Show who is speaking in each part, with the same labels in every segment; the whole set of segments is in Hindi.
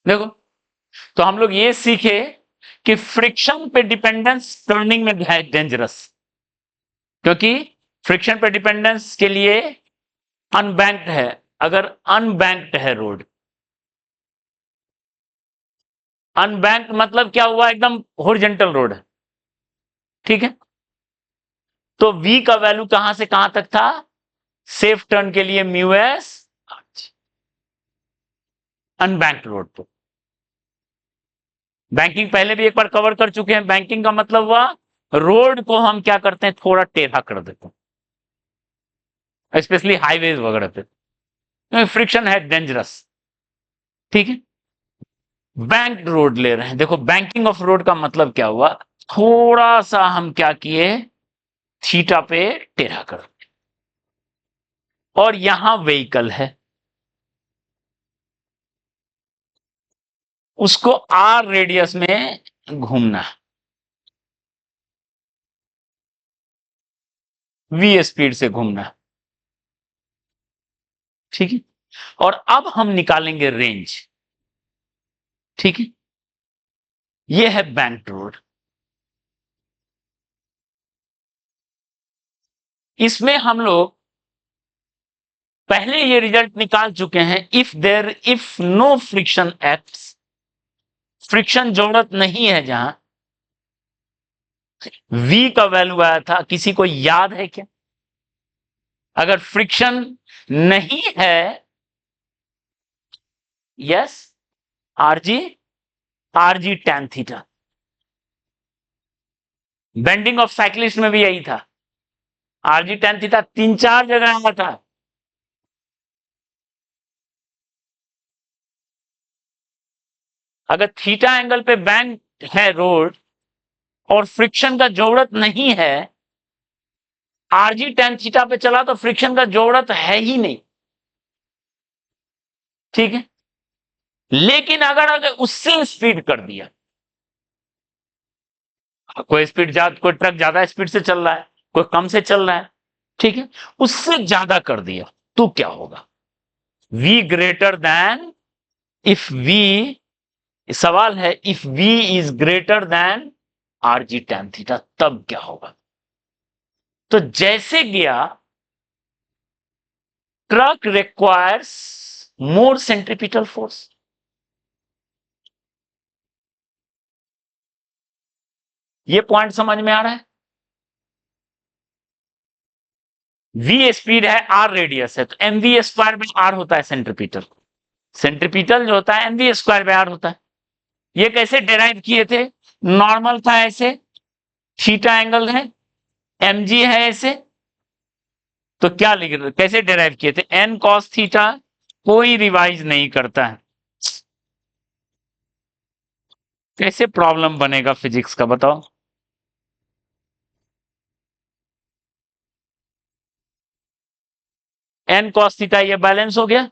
Speaker 1: देखो, तो हम लोग ये सीखे कि फ्रिक्शन पे डिपेंडेंस टर्निंग में है डेंजरस, क्योंकि फ्रिक्शन पे डिपेंडेंस के लिए अनबैंक्ड है। अगर अनबैंक्ड है रोड, अनबैंक्ड मतलब क्या हुआ, एकदम हॉरिजॉन्टल रोड है, ठीक है। तो v का वैल्यू कहां से कहां तक था, सेफ टर्न के लिए म्यू एस अनबैंक्ड रोड पे। बैंकिंग पहले भी एक बार कवर कर चुके हैं। बैंकिंग का मतलब हुआ रोड को हम क्या करते हैं, थोड़ा टेढ़ा कर देते हैं, स्पेशली हाईवेज वगैरह पे, फ्रिक्शन है डेंजरस, ठीक है। बैंक्ड रोड ले रहे हैं, देखो बैंकिंग ऑफ रोड का मतलब क्या हुआ, थोड़ा सा हम क्या किए, थीटा पे टेढ़ा कर, और यहां व्हीकल है, उसको आर रेडियस में घूमना है, वी स्पीड से घूमना है, ठीक है। और अब हम निकालेंगे रेंज, ठीक है। ये है बैंक्ड रोड। इसमें हम लोग पहले ये रिजल्ट निकाल चुके हैं, if no friction acts, friction जरूरत नहीं है, जहां v का वैल्यू आया था, किसी को याद है क्या? अगर फ्रिक्शन नहीं है, yes, r g, r g tan theta. Bending of cyclist में भी यही था, आरजी टैन थीटा 3-4 जगह आया था। अगर थीटा एंगल पे बैंक है रोड और फ्रिक्शन का जरूरत नहीं है, आरजी टैन थीटा पे चला तो फ्रिक्शन का जरूरत है ही नहीं, ठीक है। लेकिन अगर उससे स्पीड कर दिया, कोई स्पीड कोई ट्रक ज्यादा स्पीड से चल रहा है, कोई कम से चल रहा है, ठीक है, उससे ज्यादा कर दिया तो क्या होगा, v greater than, if v, सवाल है if v is greater than r g tan theta, तब क्या होगा? तो जैसे गया, truck requires more centripetal force. ये पॉइंट समझ में आ रहा है? v स्पीड है, r रेडियस है, तो mv स्क्वायर बाय r होता है सेंट्रीपिटल। सेंट्रीपिटल जो होता है mv स्क्वायर बाय r होता है। ये कैसे डिराइव किए थे? नॉर्मल था ऐसे, थीटा एंगल है, mg है ऐसे, तो क्या लिख रहे, कैसे डिराइव किए थे, n cos थीटा, कोई रिवाइज नहीं करता है। कैसे प्रॉब्लम बनेगा फिजिक्स का, बताओ? n cos थीटा ये बैलेंस हो गया,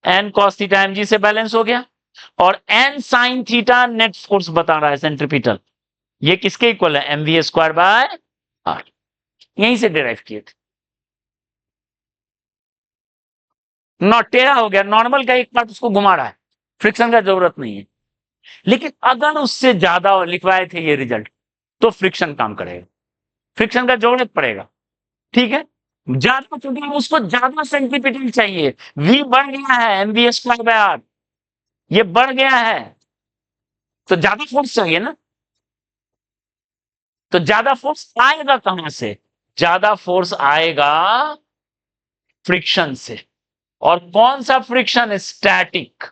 Speaker 1: n cos थीटा mg से बैलेंस हो गया, और n sin theta net force बता रहा है सेंट्रीपिटल, ये किसके इक्वल है, mv स्क्वायर बाय r। यहीं से डिराइव किए थे। टेढ़ा हो गया, नॉर्मल का एक पार्ट उसको घुमा रहा है, फ्रिक्शन का जरूरत नहीं है। लेकिन अगर उससे ज्यादा लिखवाए थे ये रिजल्ट, तो फ्रिक्शन काम करेगा, फ्रिक्शन का जरूरत पड़ेगा, ठीक है। ज्यादा चूंकि उसको ज्यादा सेंट्रीपिटल चाहिए, v बढ़ गया है, mv स्क्वायर बाय r, ये बढ़ गया है, तो ज्यादा फोर्स चाहिए ना। तो ज्यादा फोर्स आएगा कहां से? ज्यादा फोर्स आएगा फ्रिक्शन से। और कौन सा फ्रिक्शन? स्टैटिक।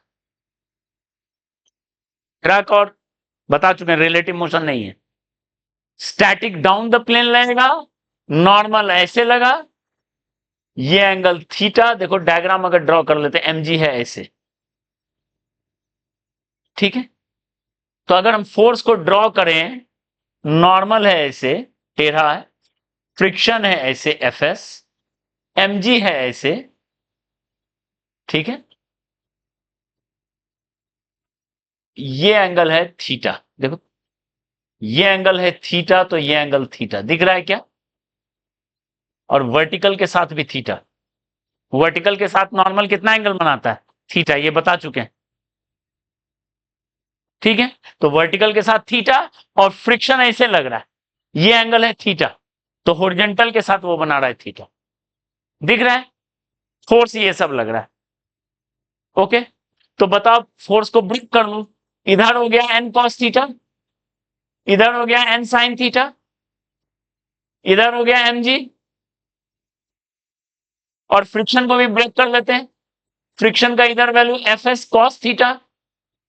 Speaker 1: ट्रक और बता चुके हैं रिलेटिव मोशन नहीं है। स्टैटिक डाउन द प्लेन लगेगा, नॉर्मल ऐसे लगा, ये एंगल थीटा, देखो डायग्राम अगर ड्रॉ कर लेते हैं, mg है ऐसे, ठीक है। तो अगर हम फोर्स को ड्रॉ करें, नॉर्मल है ऐसे, टेढ़ा है, फ्रिक्शन है ऐसे Fs, mg है ऐसे, ठीक है, ये एंगल है थीटा, देखो ये एंगल है थीटा, तो ये एंगल थीटा दिख रहा है क्या? और वर्टिकल के साथ भी थीटा, वर्टिकल के साथ नॉर्मल कितना एंगल बनाता है? थीटा, ये बता चुके हैं। ठीक है, तो वर्टिकल के साथ थीटा और फ्रिक्शन ऐसे लग रहा है, ये एंगल है थीटा, तो हॉरिजॉन्टल के साथ वो बना रहा है थीटा, दिख रहा है, फोर्स ये सब लग रहा है। ओके, तो बताओ फोर्स को ब्रेक कर लो, इधर हो गया एन कॉस थीटा, इधर हो गया एन साइन थीटा, इधर हो गया एम जी, और फ्रिक्शन को भी ब्रेक कर लेते हैं, फ्रिक्शन का इधर value F S cos theta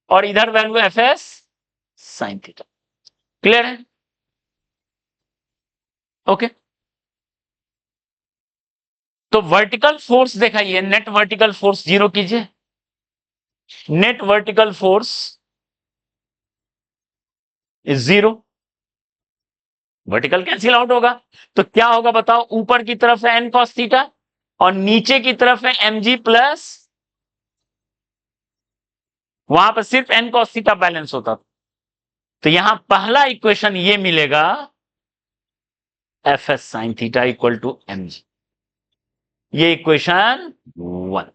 Speaker 1: और इधर value F S sine theta. Clear है? ओके, तो वर्टिकल फोर्स दिखाइए, नेट वर्टिकल फोर्स जीरो कीजिए, net vertical force is zero, vertical cancel out होगा, तो क्या होगा बताओ, ऊपर की तरफ है एन कॉस थीटा और नीचे की तरफ है एम जी प्लस, वहां पर सिर्फ एन कॉस थीटा बैलेंस होता था, तो यहां पहला इक्वेशन ये मिलेगा, F S sine theta equal to M G, ये इक्वेशन 1।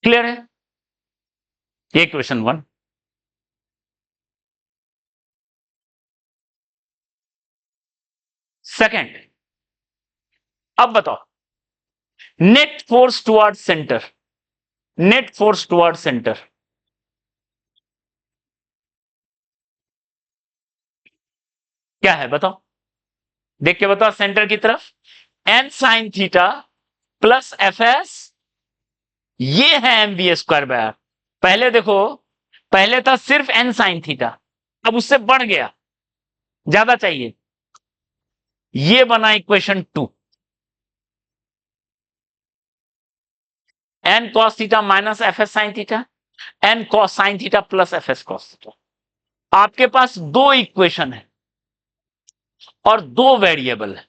Speaker 1: क्लियर है? ये इक्वेशन 1। सेकेंड, अब बताओ, net force toward centre, net force toward centre क्या है बताओ, देख के बताओ सेंटर की तरफ, N sine theta plus F S, ये है M V square by R. पहले देखो, पहले था सिर्फ एन साइन थीटा, अब उससे बढ़ गया, ज्यादा चाहिए, ये बना equation 2, N cos theta minus F S sine theta, N cos sine theta plus F S cos theta. आपके पास दो इक्वेशन है और दो वेरिएबल है,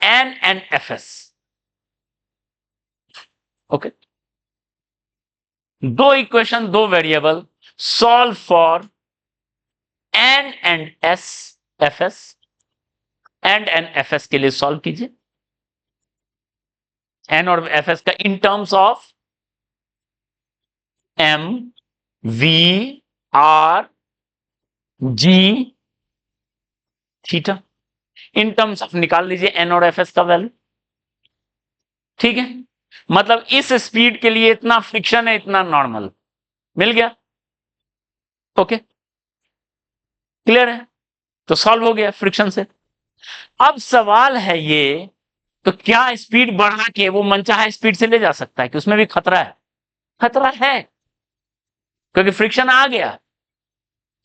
Speaker 1: N and F S. Okay, दो इक्वेशन दो variable, solve for N and S, F S, and N F S के लिए सॉल्व कीजिए, एन और एफ एस का in terms of M V R G theta, in terms of निकाल लीजिए एन और एफ एस का वैल्यू। ठीक है, मतलब इस स्पीड के लिए इतना फ्रिक्शन है, इतना नॉर्मल, मिल गया। ओके, क्लियर है? तो सॉल्व हो गया फ्रिक्शन से। अब सवाल है ये, तो क्या स्पीड बढ़ा के वो मनचाहा स्पीड से ले जा सकता है कि उसमें भी खतरा है? खतरा है, क्योंकि फ्रिक्शन आ गया,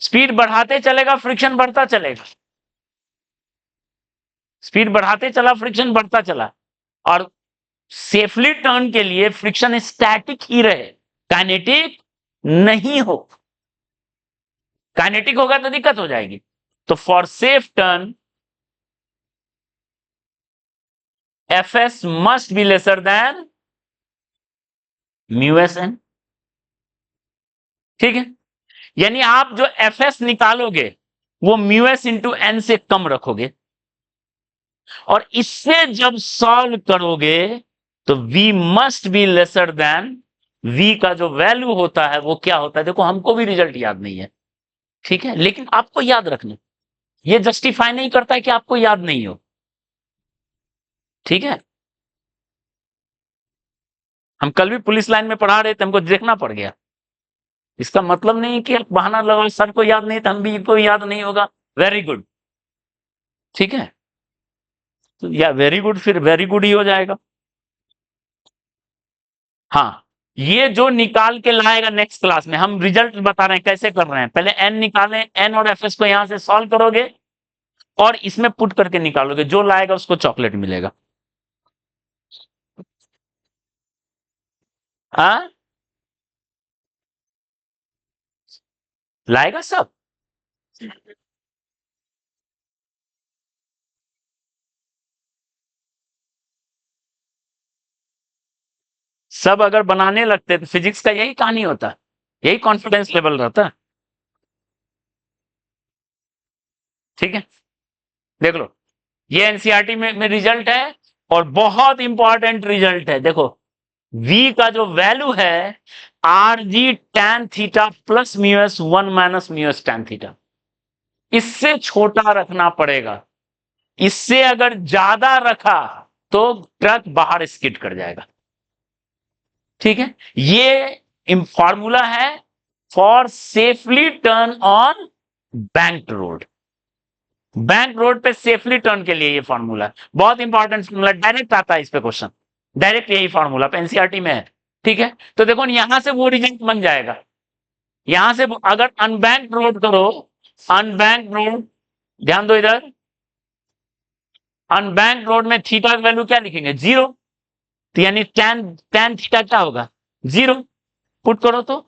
Speaker 1: स्पीड बढ़ाते चलेगा फ्रिक्शन बढ़ता चलेगा, स्पीड बढ़ाते चला फ्रिक्शन बढ़ता चला, और सेफली टर्न के लिए फ्रिक्शन स्टैटिक ही रहे, काइनेटिक नहीं हो, काइनेटिक होगा तो दिक्कत हो जाएगी। तो for safe turn F S must be lesser than mu S N. ठीक है, यानी आप जो एफ एस निकालोगे वो म्यू एस इंटू एन से कम रखोगे, और इससे जब सॉल्व करोगे तो v must be lesser then, v का जो वैल्यू होता है वो क्या होता है, देखो हमको भी रिजल्ट याद नहीं है, ठीक है, लेकिन आपको याद रखना, ये जस्टिफाई नहीं करता है कि आपको याद नहीं हो। ठीक है, हम कल भी पुलिस लाइन में पढ़ा रहे थे, हमको देखना पड़ गया, इसका मतलब नहीं कि आप बहाना लगाओ, सर को याद नहीं तो हम भी को याद नहीं होगा। वेरी गुड, ठीक है, तो या वेरी गुड फिर वेरी गुड ही हो जाएगा। हाँ, ये जो निकाल के लाएगा नेक्स्ट क्लास में, हम रिजल्ट बता रहे हैं कैसे कर रहे हैं, पहले एन निकालें, एन और एफ एस को यहां से सॉल्व करोगे और इसमें पुट करके निकालोगे, जो लाएगा उसको चॉकलेट मिलेगा। हाँ, लाएगा सब, सब अगर बनाने लगते तो फिजिक्स का यही कहानी होता, यही कॉन्फिडेंस लेवल रहता। ठीक है, देख लो, ये एनसीईआरटी में रिजल्ट है, और बहुत इंपॉर्टेंट रिजल्ट है, देखो v का जो वैल्यू है R G tan theta plus mu S 1 minus mu S tan theta, इससे छोटा रखना पड़ेगा। इससे अगर ज्यादा रखा तो ट्रक बाहर स्किड कर जाएगा। ठीक है, ये फॉर्मूला है for safely turn on bank road. Bank road पे सेफली टर्न के लिए ये फॉर्मूला बहुत इंपॉर्टेंट फॉर्मूला, डायरेक्ट आता है इस पे क्वेश्चन, डायरेक्ट यही फॉर्मूला एनसीईआरटी में है। ठीक है, तो देखो यहां से वो रिजल्ट बन जाएगा। यहां से अगर अनबैंक रोड करो, अनबैंक रोड, ध्यान दो इधर, अनबैंक रोड में थीटा का वैल्यू क्या लिखेंगे? 0। तो यानी टैन टैन थीटा क्या होगा? 0। पुट करो तो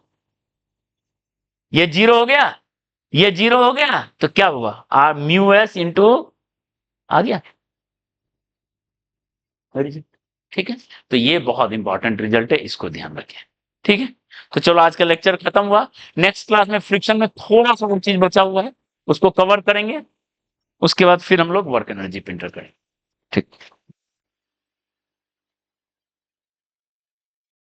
Speaker 1: ये 0 हो गया, ये 0 हो गया, तो क्या हुआ? आर म्यू एस इंटू आ गया। ठीक है, तो ये बहुत इंपॉर्टेंट रिजल्ट है, इसको ध्यान रखें। ठीक है, तो चलो आज का लेक्चर खत्म हुआ। नेक्स्ट क्लास में फ्रिक्शन में थोड़ा सा वो चीज बचा हुआ है, उसको कवर करेंगे। उसके बाद फिर हम लोग वर्क एनर्जी पे इंटर करेंगे। ठीक।